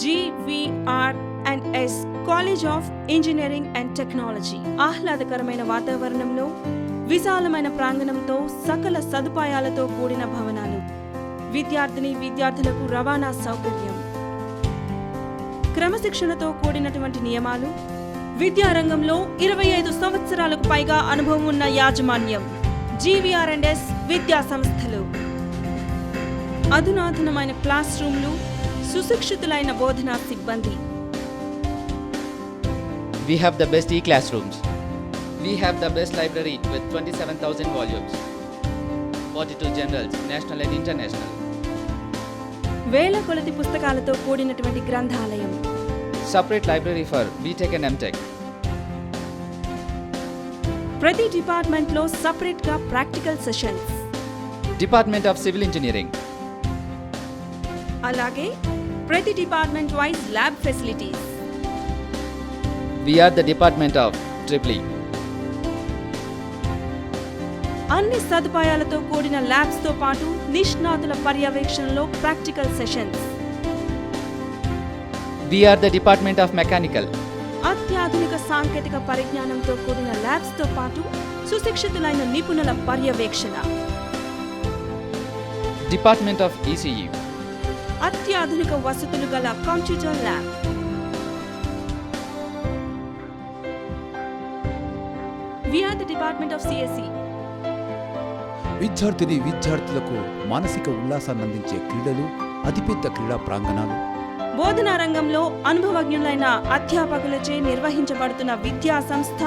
GVR&S college of engineering and technology ఆహ్లాదకరమైన వాతావరణంలో విశాలమైన ప్రాంగణంతో సకల సదుపాయాలతో కూడిన భవనాలు, విద్యార్థులకు రవాణా సౌకర్యం, క్రమశిక్షణతో కూడినటువంటి నియమాలు, విద్యారంగంలో 25 సంవత్సరాలకు పైగా అనుభవం ఉన్న యాజమాన్యం, GVR&S విద్యా సంస్థలు, అధునాతనమైన క్లాస్ రూమ్లు, సుశిక్షితులైన బోధనా సిబ్బంది. We have the best e-classrooms. We have the best library with 27,000 volumes, 42 journals, national and international. వేల కొలది పుస్తకాలతో కూడినటువంటి గ్రంథాలయం. Separate library for BTech and MTech. ప్రతి డిపార్ట్మెంట్లో సపరేట్గా practical sessions. Department of Civil Engineering. అలాగే ప్రతి department wise lab facilities. We are the Department of EEE. అన్ని సదుపాయాలతో కూడిన ల్యాబ్స్ తో పాటు నిష్ణాతుల పర్యవేక్షణలో practical sessions. We are the Department of Mechanical. అత్యాధునిక సాంకేతిక పరిజ్ఞానంతో కూడిన ల్యాబ్స్ తో పాటు సుశిక్షితులైన నిపుణుల పర్యవేక్షణ. Department of ECE. అత్యాధునిక వసతులు గల computer lab. We are the Department of CSE. విద్యార్థులకు మానసిక ఉల్లాసాన్ని అందించే క్రీడలు, అతిపెద్ద క్రీడా ప్రాంగణాలు, బోధనా రంగంలో అనుభవజ్ఞులైన అధ్యాపకులచే నిర్వహించబడుతున్న విద్యా సంస్థ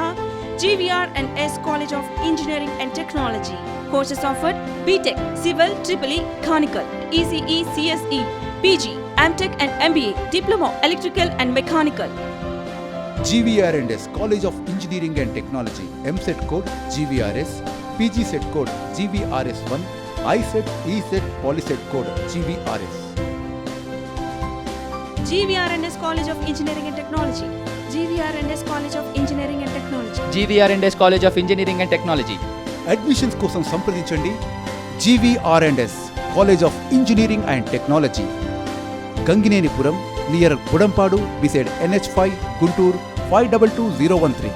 GVR&S college of engineering and technology. Courses offered BTech, Civil, EEE, Mechanical, ECE, CSE, PG, MTech and MBA, Diploma, Electrical and Mechanical. GVR&S college of engineering and technology. MSET code GVRS, PG set code GVRS1, ISET, ESET, PolySET code GVRS. GVR&S college of engineering and technology. GVR&S college of engineering and technology. GVR&S College of Engineering and Technology. Admissions కోసం సంప్రదించండి. GVR&S college of engineering and technology, Ganginenipuram, near Gudampadu, beside NH5, Guntur 522013.